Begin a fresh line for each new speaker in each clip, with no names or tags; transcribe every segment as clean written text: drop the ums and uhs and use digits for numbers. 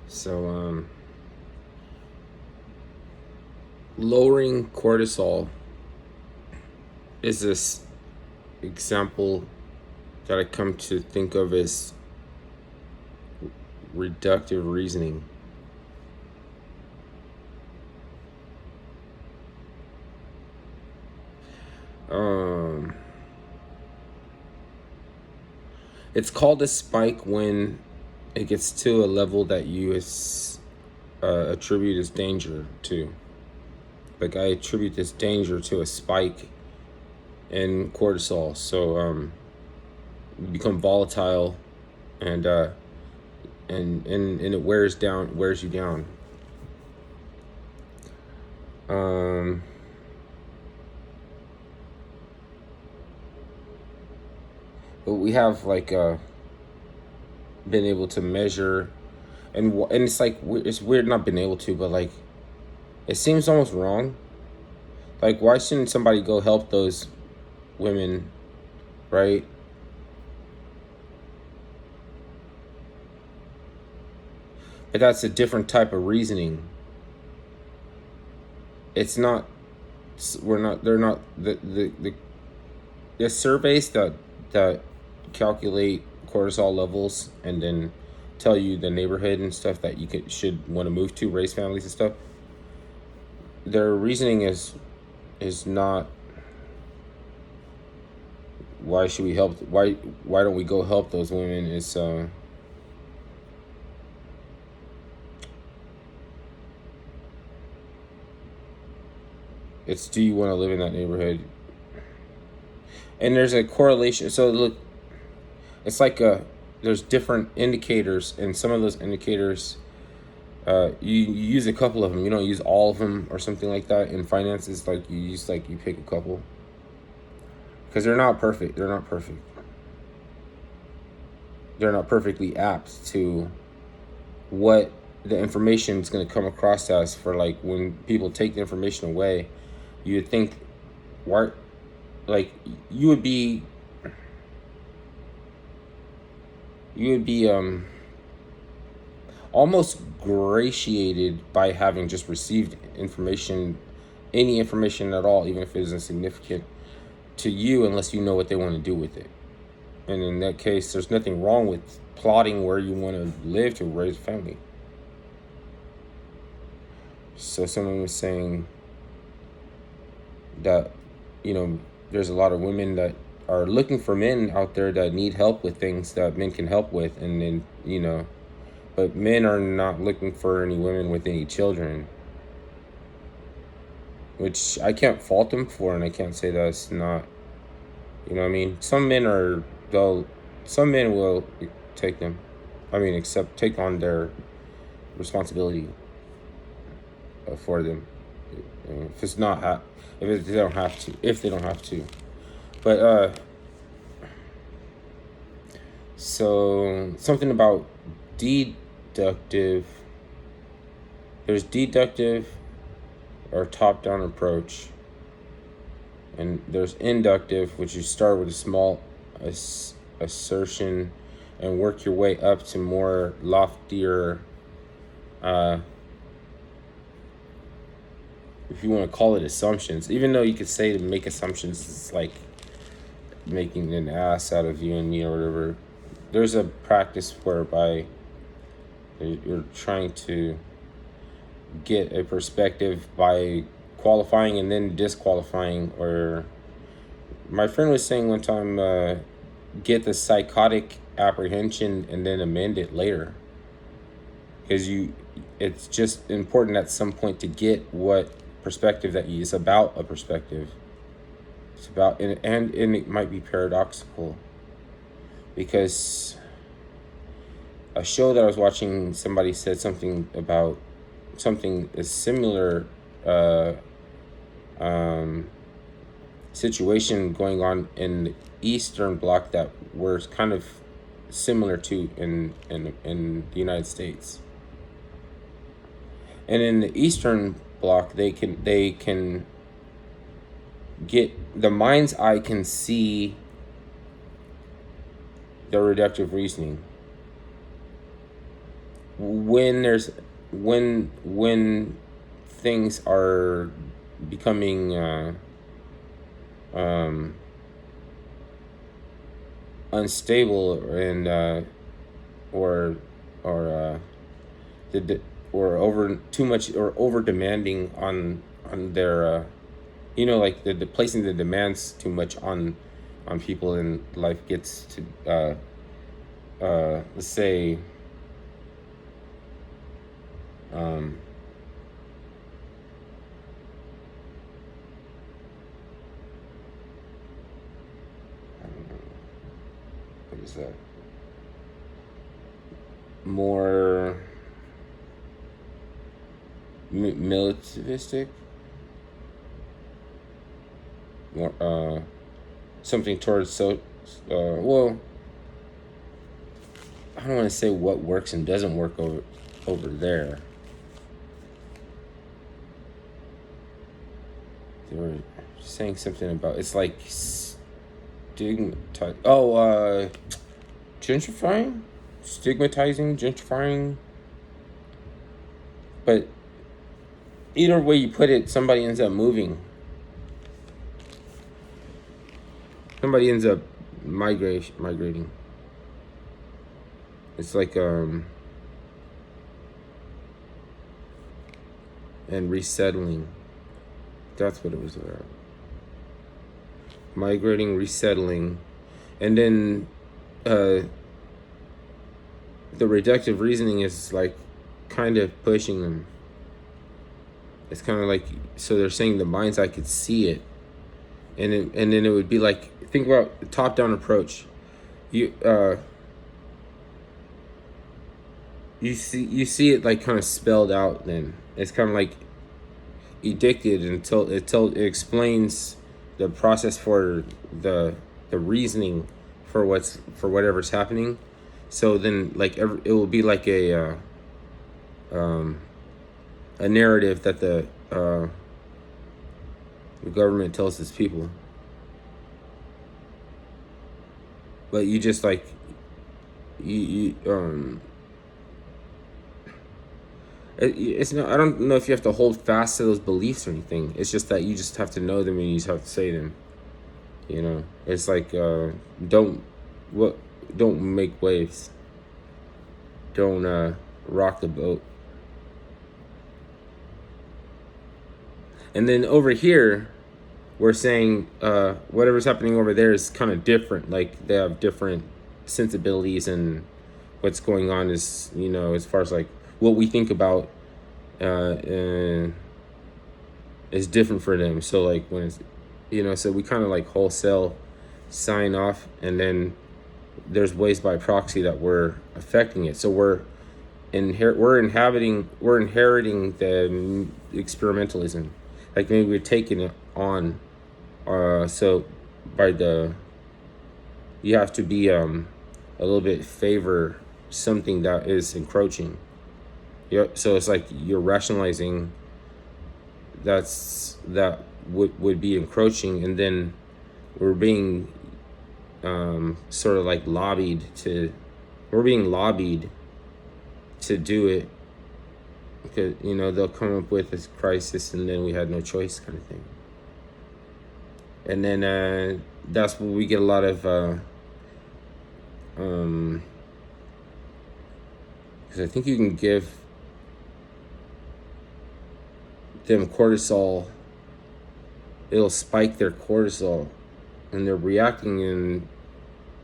So, lowering cortisol is this example that I come to think of as reductive reasoning. Um, it's called a spike when it gets to a level that you attribute as danger to. Like I attribute this danger to a spike in cortisol. So you become volatile, and and it wears you down. Um, but we have been able to measure, and it's like it's weird not being able to, but like it seems almost wrong. Like, why shouldn't somebody go help those women, right? But that's a different type of reasoning. It's not. We're not. They're not the surveys that calculate cortisol levels and then tell you the neighborhood and stuff that you should want to move to, raise families and stuff. Their reasoning is not why should we help, why don't we go help those women. It's do you want to live in that neighborhood? And there's a correlation. So look, it's like there's different indicators, and some of those indicators, you use a couple of them. You don't use all of them or something like that. In finances, like you pick a couple, because they're not perfect. They're not perfect. They're not perfectly apt to what the information is going to come across as. For like when people take the information away, you would think, why, like you would be almost gratiated by having just received information, any information at all, even if it is insignificant to you, unless you know what they want to do with it. And in that case, there's nothing wrong with plotting where you want to live to raise a family. So someone was saying that, there's a lot of women that are looking for men out there that need help with things that men can help with. And then, but men are not looking for any women with any children, which I can't fault them for, and I can't say that's not, what I mean? Some men will take them. Take on their responsibility for them. If they don't have to. But so something about deductive. There's deductive or top-down approach, and there's inductive, which you start with a small assertion and work your way up to more loftier, if you want to call it assumptions. Even though you could say to make assumptions is like making an ass out of you and me or whatever. There's a practice whereby you're trying to get a perspective by qualifying and then disqualifying. Or my friend was saying one time, get the psychotic apprehension and then amend it later, because it's just important at some point to get what perspective that is about. A perspective, it's about, and it might be paradoxical, because a show that I was watching, somebody said something about something a similar situation going on in the Eastern Bloc that were kind of similar to in the United States. And in the Eastern Bloc, they can get, the mind's eye can see the reductive reasoning. when there's when things are becoming um, unstable and or or the or over too much or over demanding on their like the placing the demands too much on people, and life gets to let's say um, I don't know, what is that, more militaristic, more something towards well, I don't want to say what works and doesn't work over there. They were saying something about, it's like stigmatizing. Oh, gentrifying, stigmatizing, gentrifying. But either way you put it, somebody ends up moving. Somebody ends up migrating. It's like and resettling. That's what it was about. Migrating, resettling, and then the reductive reasoning is like kind of pushing them. It's kind of like, so they're saying the mind's eye could see it, and then it would be like, think about the top-down approach. You see it like kind of spelled out. Then it's kind of like addicted until it explains the process for the reasoning for whatever's happening. So then like it will be like a narrative that the government tells its people, but you just like it's not, I don't know if you have to hold fast to those beliefs or anything. It's just that you just have to know them and you just have to say them. It's like don't make waves. Don't rock the boat. And then over here, we're saying whatever's happening over there is kind of different. Like they have different sensibilities, and what's going on is, as far as like what we think about is different for them. So like when it's, so we kind of like wholesale sign off, and then there's ways by proxy that we're affecting it. So we're inheriting the experimentalism. Like maybe we're taking it on. So you have to be a little bit favor something that is encroaching. So it's like you're rationalizing that would be encroaching, and then we're being sort of like lobbied to do it, because they'll come up with this crisis, and then we had no choice kind of thing. And then that's where we get a lot of because I think you can give them cortisol, it'll spike their cortisol, and they're reacting in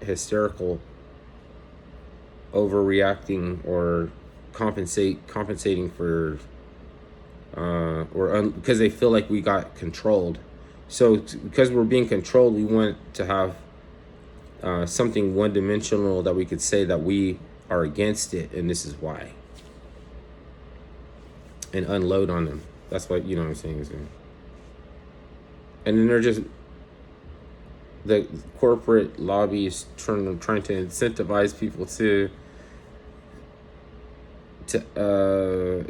hysterical, overreacting, or compensating for because they feel like we got controlled. So because we're being controlled, we want to have something one-dimensional that we could say that we are against it, and this is why, and unload on them. That's what, what I'm saying. And then they're just, the corporate lobbies trying to incentivize people to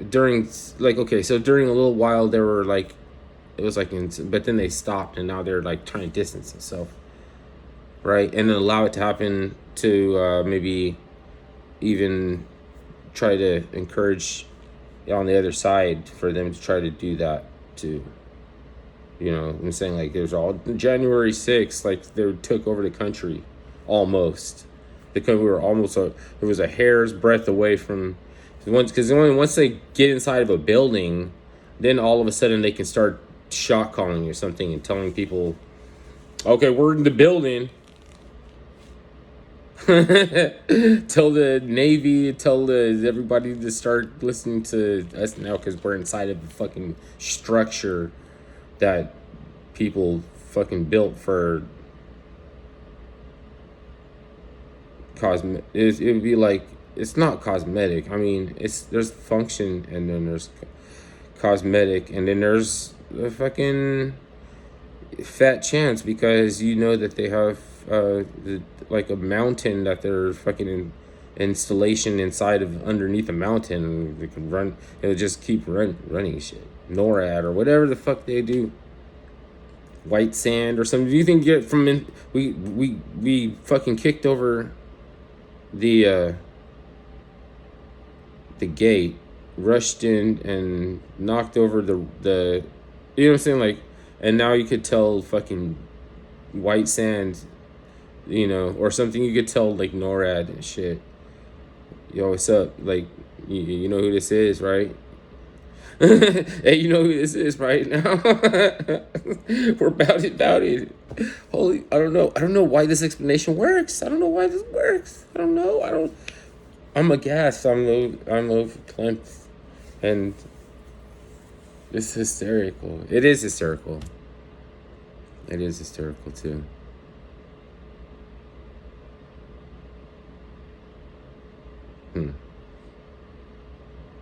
during, like, okay, so during a little while there were like, it was like, but then they stopped, and now they're like trying to distance themselves, right? And then allow it to happen to maybe even try to encourage on the other side for them to try to do that too. You know, I'm saying, like, there's all January 6th, like, they took over the country almost. Because we were almost it was a hair's breadth away from once they get inside of a building, then all of a sudden they can start shot calling or something and telling people, okay, we're in the building. Tell the Navy, everybody to start listening to us now because we're inside of a fucking structure that people fucking built for it would be like, it's not cosmetic. I mean, there's function, and then there's cosmetic, and then there's a fucking fat chance because you know that they have like a mountain that they're fucking installation inside of underneath a mountain, and they can run. It'll just keep running shit. NORAD or whatever the fuck they do. White sand or something. Do you think we fucking kicked over the gate, rushed in and knocked over the you know what I'm saying, like, and now you could tell fucking white sand, you know, or something. You could tell like NORAD and shit. Yo, what's up? Like, you know who this is, right? Hey, you know who this is right now? We're about it. Holy, I don't know why this explanation works. I don't know why this works. I don't know. I'm aghast. I'm low Plinth, and it's hysterical. It is hysterical. It is hysterical too.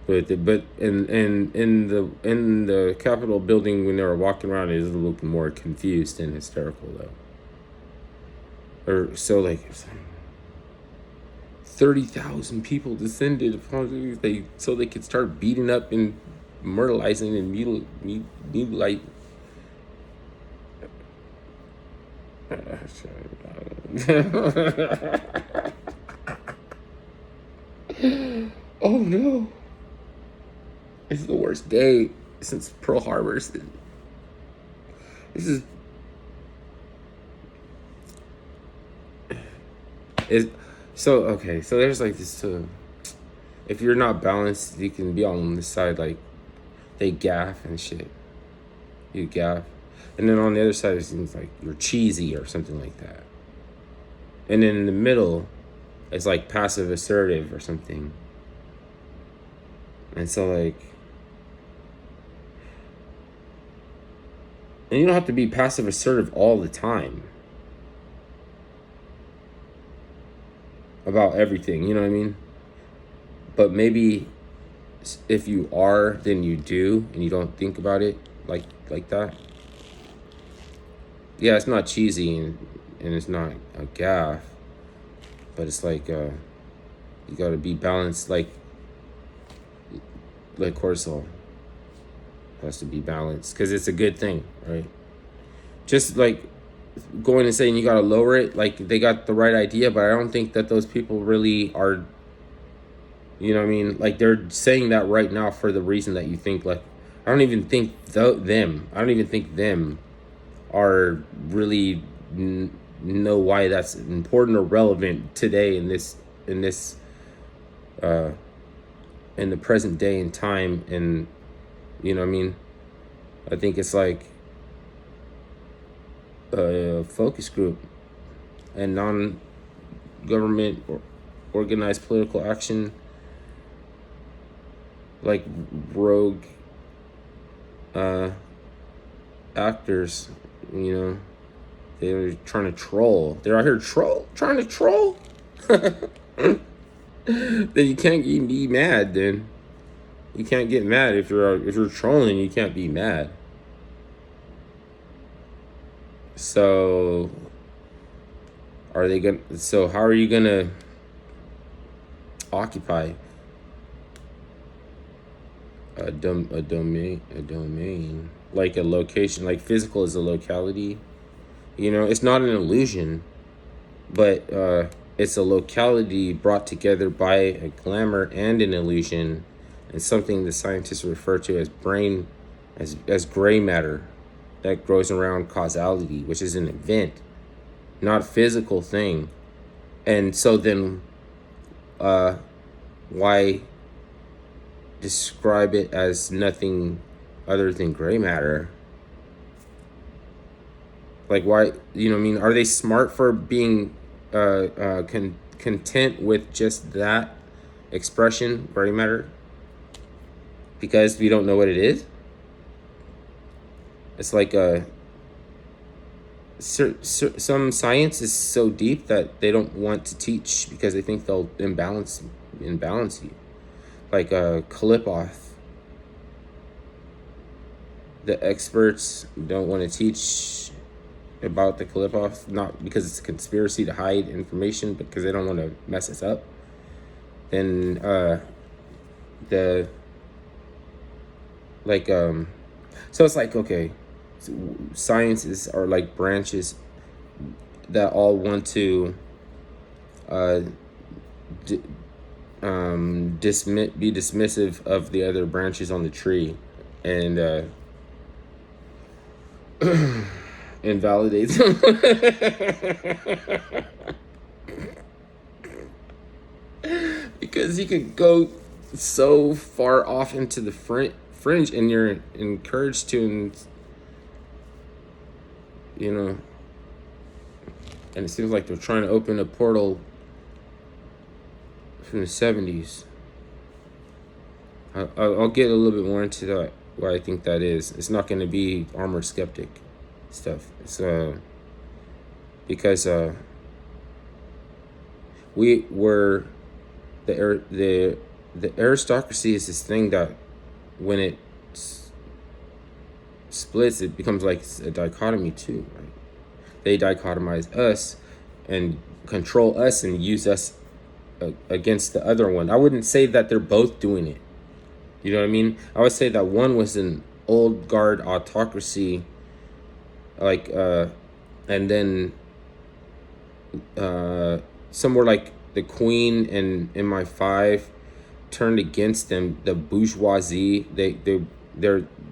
But in the Capitol building when they were walking around, it looked more confused and hysterical though. Or so, like 30,000 people descended upon so they could start beating up and murderizing and mutilate. Oh no. It's the worst day since Pearl Harbor. This is so okay. So there's like this. If you're not balanced, you can be on the side, like they gaff and shit. You gaff, and then on the other side it seems like you're cheesy or something like that. And then in the middle, it's like passive assertive or something. And so like. And you don't have to be passive assertive all the time about everything, you know what I mean? But maybe if you are, then you do, and you don't think about it like that. Yeah, it's not cheesy and it's not a gaffe, but it's like you gotta be balanced, like cortisol has to be balanced because it's a good thing, right? Just like going and saying you gotta lower it, like they got the right idea, but I don't think that those people really are, you know what I mean? Like they're saying that right now for the reason that you think, like, I don't even think them are really know why that's important or relevant today in the present day and time. And you know what I mean? I think it's like a focus group and non-government or organized political action, like rogue actors, you know, they're trying to troll. They're out here trying to troll. Then you can't be mad. Then you can't get mad if you're trolling. You can't be mad. So how are you gonna occupy a domain, like a location? Like physical is a locality, you know, it's not an illusion, but It's a locality brought together by a glamour and an illusion, and something the scientists refer to as as gray matter that grows around causality, which is an event, not a physical thing. And so then, why describe it as nothing other than gray matter? Like, why, you know what I mean? Are they smart for being content with just that expression, gray matter? Because we don't know what it is? It's like some science is so deep that they don't want to teach because they think they'll imbalance you. Like Kalipoth. The experts don't want to teach about the Kalipoth, not because it's a conspiracy to hide information, but because they don't want to mess us up. Then the like so it's like, okay, so sciences are like branches that all want to be dismissive of the other branches on the tree, and invalidates them. Because you could go so far off into the fringe, and you're encouraged to, and you know, and it seems like they're trying to open a portal from the 70s. I'll get a little bit more into that, why I think that is. It's not going to be armored skeptic stuff. It's because we were the aristocracy is this thing that when it splits, it becomes like a dichotomy too, right? They dichotomize us and control us and use us against the other one. I wouldn't say that they're both doing it. You know what I mean? I would say that one was an old guard autocracy, like and then somewhere like the Queen and MI5 turned against them. The bourgeoisie, they're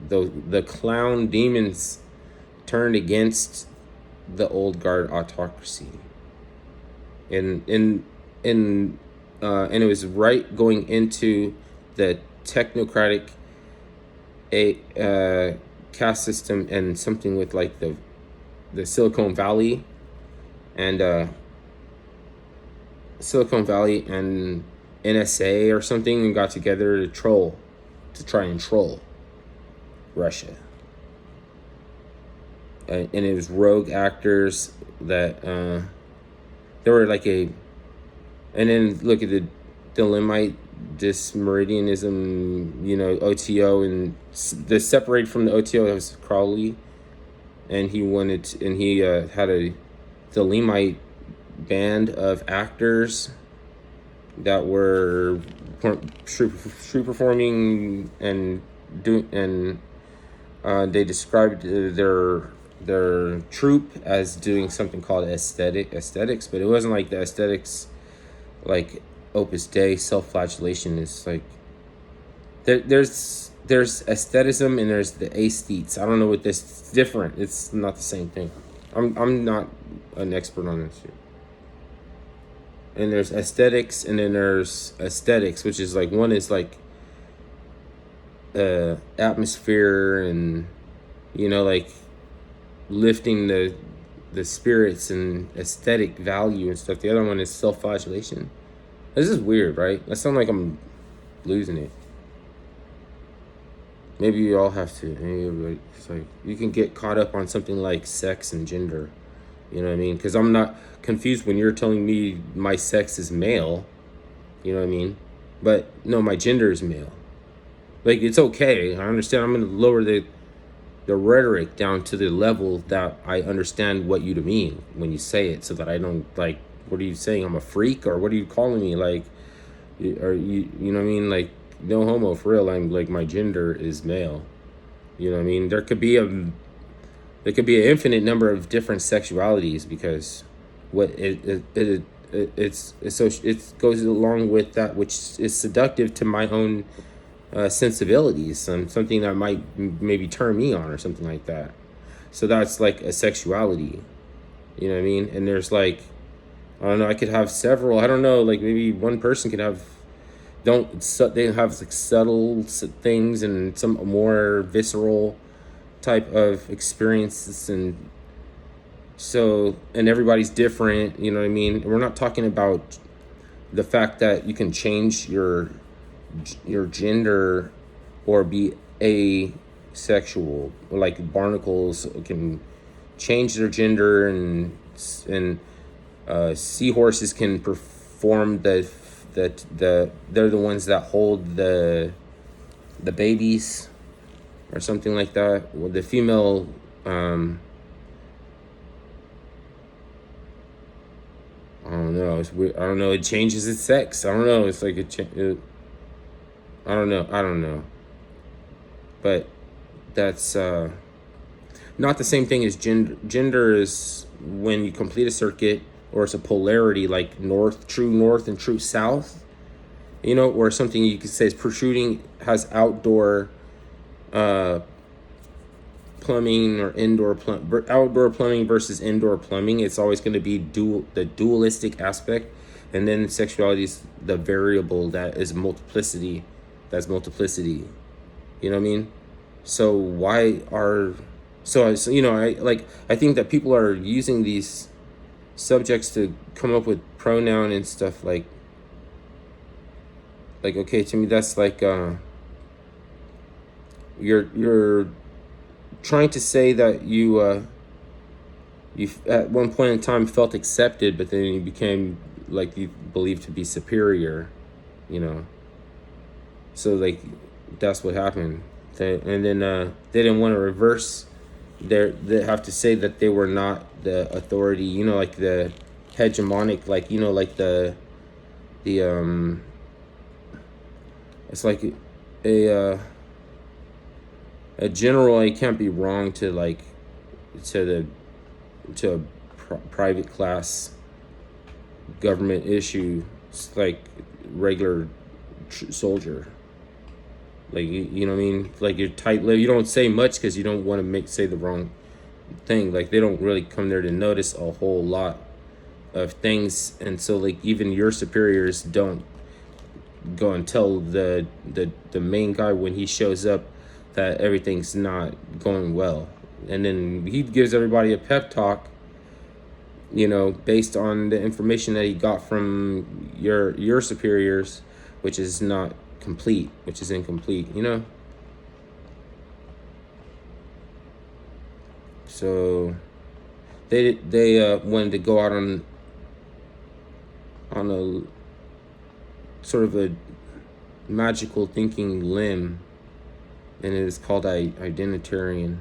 the clown demons turned against the old guard autocracy, and it was right going into the technocratic caste system, and something with like the Silicon Valley and NSA or something, and got together to try and troll Russia. And it was rogue actors that there were like and then look at the Limite Dismeridianism, you know, OTO, and the separate from the OTO was Crowley, and he had a Limite band of actors that were street performing and they described their troupe as doing something called aesthetics, but it wasn't like the aesthetics like Opus Dei self-flagellation. Is like there's aestheticism and there's the aesthetes. I don't know what this is different. It's not the same thing. I'm not an expert on this shit. And there's aesthetics, and then there's aesthetics, which is like, one is like atmosphere and, you know, like lifting the spirits and aesthetic value and stuff. The other one is self-flagellation. This is weird, right? That sounds like I'm losing it. Maybe you all have to. Maybe it's like you can get caught up on something like sex and gender. You know what I mean? Because I'm not confused when you're telling me my sex is male. You know what I mean? But no, my gender is male. Like, it's okay. I understand. I'm going to lower the rhetoric down to the level that I understand what you mean when you say it, so that I don't, like, what are you saying? I'm a freak? Or what are you calling me? Like, are you know what I mean? Like, no homo, for real. I'm like, my gender is male. You know what I mean? There could be an infinite number of different sexualities, because what it goes along with that which is seductive to my own sensibilities, and something that might maybe turn me on or something like that. So that's like a sexuality, you know what I mean? And there's like, I don't know, I could have several. I don't know, like maybe one person could have they have like subtle things and some more visceral type of experiences, and so, and everybody's different, you know what I mean? We're not talking about the fact that you can change your gender or be asexual, like barnacles can change their gender, and seahorses can perform they're the ones that hold the babies or something like that. Well, the female I don't know. It's weird. I don't know. It changes its sex. I don't know. It's like I don't know. I don't know. But that's not the same thing as gender. Gender is when you complete a circuit, or it's a polarity, like true north and true south. You know, or something you could say is protruding, has outdoor plumbing or outdoor plumbing versus indoor plumbing. It's always going to be the dualistic aspect, and then sexuality is the variable that is multiplicity. That's multiplicity. You know what I mean? So why are so you know, I think that people are using these subjects to come up with pronoun and stuff like okay, to me that's like you're trying to say that you at one point in time felt accepted, but then you became like you believed to be superior, you know. So like that's what happened. And then they didn't want to reverse they have to say that they were not the authority, you know, like the hegemonic, like, you know, like the it's like a general. You can't be wrong to like to a private class government issue, like regular soldier. Like you know what I mean? Like you're tight-lipped. You don't say much because you don't want to say the wrong thing. Like they don't really come there to notice a whole lot of things, and so like even your superiors don't go and tell the main guy when he shows up that everything's not going well, and then he gives everybody a pep talk, you know, based on the information that he got from your superiors, which is not complete, which is incomplete, you know. So they wanted to go out on a sort of a magical thinking limb, and it is called identitarian,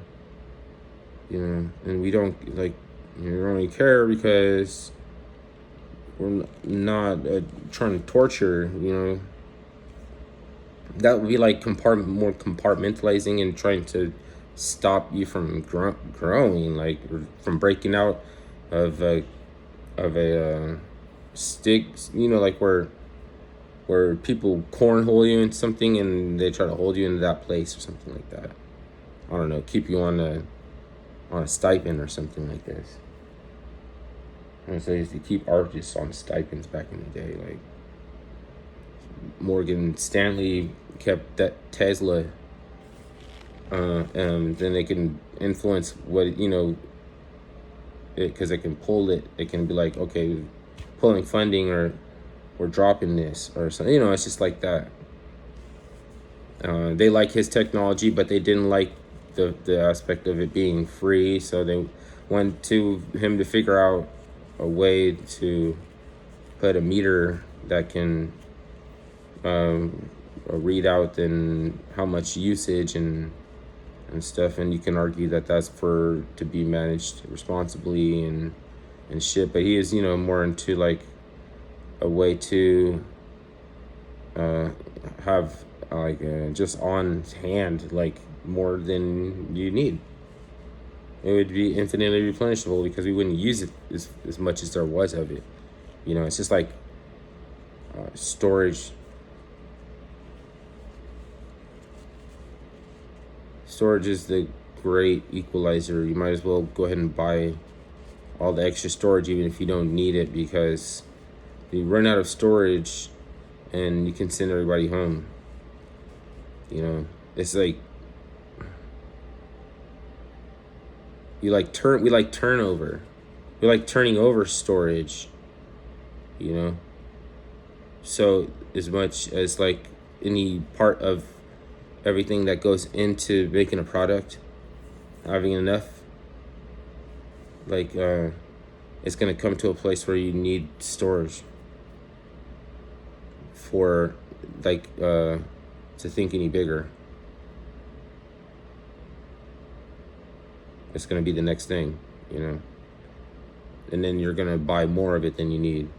you know. And we don't like, you don't really care because we're not trying to torture, you know. That would be like more compartmentalizing and trying to stop you from growing, like from breaking out of a stick, you know, like where people cornhole you in something and they try to hold you into that place or something like that. I don't know, keep you on a stipend or something like this. And so they used to keep artists on stipends back in the day, like Morgan Stanley kept that Tesla, then they can influence what, you know, because they can pull it. They can be like, okay, pulling funding or dropping this or something. You know, it's just like that. They like his technology, but they didn't like the aspect of it being free. So they went to him to figure out a way to put a meter that can read out then how much usage and stuff, and you can argue that that's to be managed responsibly and shit. But he is, you know, more into like a way to have like just on hand, like more than you need. It would be infinitely replenishable because we wouldn't use it as much as there was of it. You know, it's just like storage. Storage is the great equalizer. You might as well go ahead and buy all the extra storage even if you don't need it, because you run out of storage and you can send everybody home. You know, it's like we like turnover. We like turning over storage, you know. So as much as like any part of everything that goes into making a product, having enough, like it's gonna come to a place where you need storage for like to think any bigger. It's gonna be the next thing, you know. And then you're gonna buy more of it than you need.